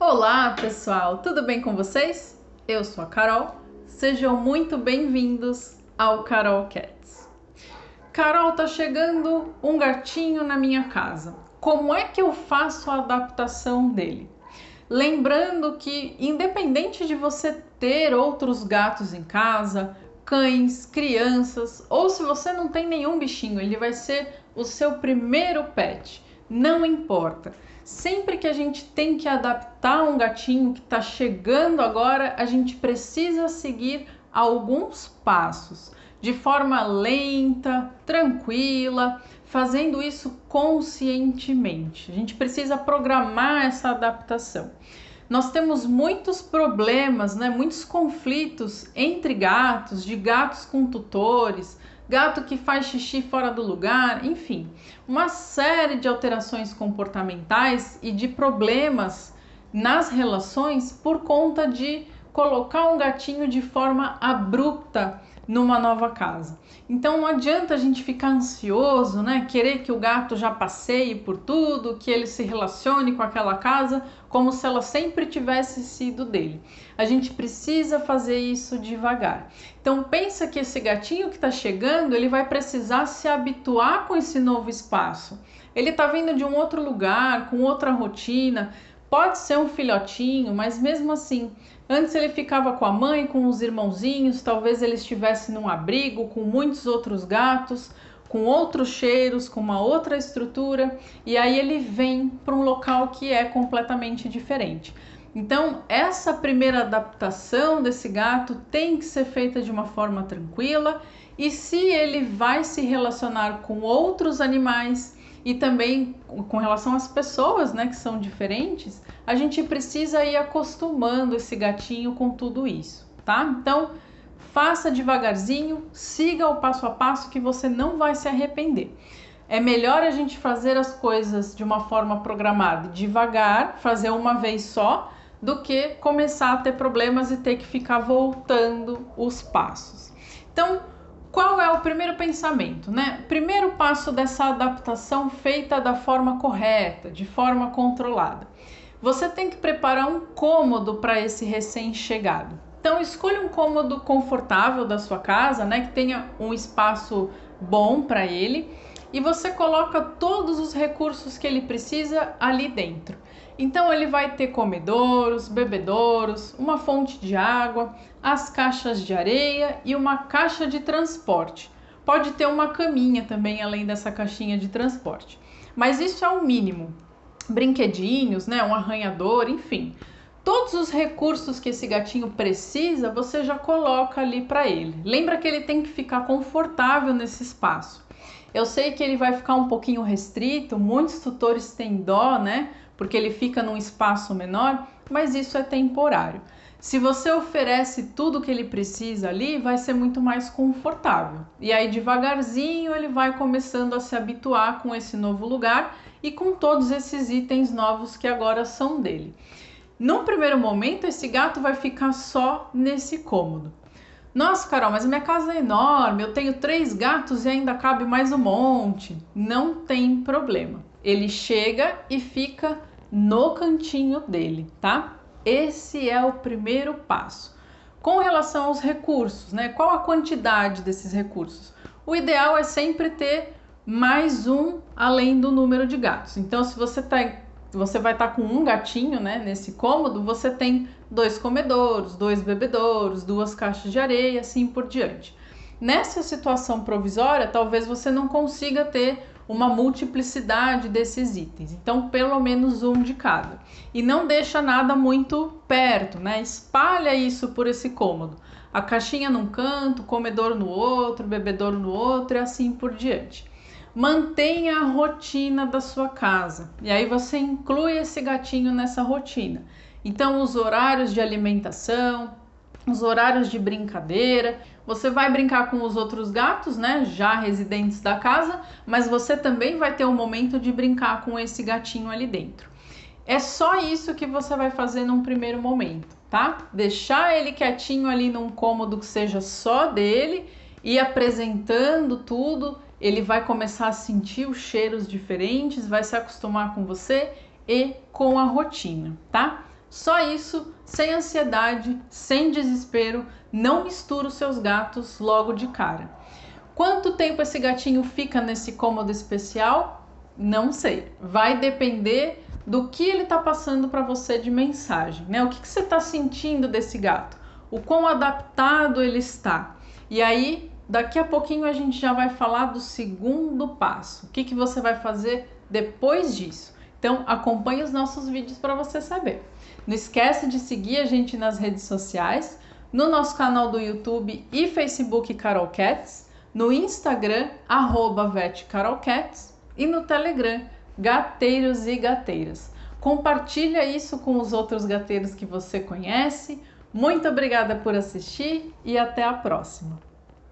Olá, pessoal, tudo bem com vocês? Eu sou a Carol, sejam muito bem-vindos ao Carol Cats. Carol, tá chegando um gatinho na minha casa. Como é que eu faço a adaptação dele? Lembrando que, independente de você ter outros gatos em casa, cães, crianças, ou se você não tem nenhum bichinho, ele vai ser o seu primeiro pet. Não importa. Sempre que a gente tem que adaptar um gatinho que está chegando agora, a gente precisa seguir alguns passos de forma lenta, tranquila, fazendo isso conscientemente. A gente precisa programar essa adaptação. Nós temos muitos problemas, muitos conflitos entre gatos, de gatos com tutores, gato que faz xixi fora do lugar, enfim, uma série de alterações comportamentais e de problemas nas relações por conta de colocar um gatinho de forma abrupta numa nova casa. Então não adianta a gente ficar ansioso, querer que o gato já passeie por tudo, que ele se relacione com aquela casa como se ela sempre tivesse sido dele. A gente precisa fazer isso devagar. Então pensa que esse gatinho que está chegando, ele vai precisar se habituar com esse novo espaço. Ele está vindo de um outro lugar, com outra rotina. Pode ser um filhotinho, mas mesmo assim, antes ele ficava com a mãe, com os irmãozinhos, talvez ele estivesse num abrigo com muitos outros gatos, com outros cheiros, com uma outra estrutura, e aí ele vem para um local que é completamente diferente. Então, essa primeira adaptação desse gato tem que ser feita de uma forma tranquila, e se ele vai se relacionar com outros animais, e também com relação às pessoas, que são diferentes, a gente precisa ir acostumando esse gatinho com tudo isso, tá? Então, faça devagarzinho, siga o passo a passo que você não vai se arrepender. É melhor a gente fazer as coisas de uma forma programada, devagar, fazer uma vez só, do que começar a ter problemas e ter que ficar voltando os passos. Então, qual é o primeiro pensamento, Primeiro passo dessa adaptação feita da forma correta, de forma controlada. Você tem que preparar um cômodo para esse recém-chegado. Então, escolha um cômodo confortável da sua casa, que tenha um espaço bom para ele, e você coloca todos os recursos que ele precisa ali dentro. Então ele vai ter comedouros, bebedouros, uma fonte de água, as caixas de areia e uma caixa de transporte. Pode ter uma caminha também além dessa caixinha de transporte. Mas isso é o mínimo. Brinquedinhos, um arranhador, enfim. Todos os recursos que esse gatinho precisa, você já coloca ali para ele. Lembra que ele tem que ficar confortável nesse espaço. Eu sei que ele vai ficar um pouquinho restrito, muitos tutores têm dó, porque ele fica num espaço menor, mas isso é temporário. Se você oferece tudo o que ele precisa ali, vai ser muito mais confortável. E aí, devagarzinho, ele vai começando a se habituar com esse novo lugar e com todos esses itens novos que agora são dele. Num primeiro momento, esse gato vai ficar só nesse cômodo. Nossa, Carol, mas a minha casa é enorme, eu tenho 3 gatos e ainda cabe mais um monte. Não tem problema. Ele chega e fica no cantinho dele, tá? Esse é o primeiro passo. Com relação aos recursos, qual a quantidade desses recursos? O ideal é sempre ter mais um além do número de gatos. Então, se você vai estar com um gatinho, nesse cômodo, você tem 2 comedouros, 2 bebedouros, 2 caixas de areia, assim por diante. Nessa situação provisória, talvez você não consiga ter uma multiplicidade desses itens. Então, pelo menos um de cada. E não deixa nada muito perto, Espalha isso por esse cômodo. A caixinha num canto, comedor no outro, bebedouro no outro e assim por diante. Mantenha a rotina da sua casa. E aí você inclui esse gatinho nessa rotina. Então, os horários de alimentação, os horários de brincadeira. Você vai brincar com os outros gatos, já residentes da casa, mas você também vai ter um momento de brincar com esse gatinho ali dentro. É só isso que você vai fazer num primeiro momento, tá? Deixar ele quietinho ali num cômodo que seja só dele e apresentando tudo. Ele vai começar a sentir os cheiros diferentes, vai se acostumar com você e com a rotina, tá? Só isso, sem ansiedade, sem desespero, não mistura os seus gatos logo de cara. Quanto tempo esse gatinho fica nesse cômodo especial? Não sei. Vai depender do que ele está passando para você de mensagem, né? O que você está sentindo desse gato? O quão adaptado ele está? E aí, daqui a pouquinho a gente já vai falar do segundo passo. O que você vai fazer depois disso? Então, acompanhe os nossos vídeos para você saber. Não esquece de seguir a gente nas redes sociais, no nosso canal do YouTube e Facebook Carol Cats, no Instagram, @vetcarolcats e no Telegram, Gateiros e Gateiras. Compartilha isso com os outros gateiros que você conhece. Muito obrigada por assistir e até a próxima!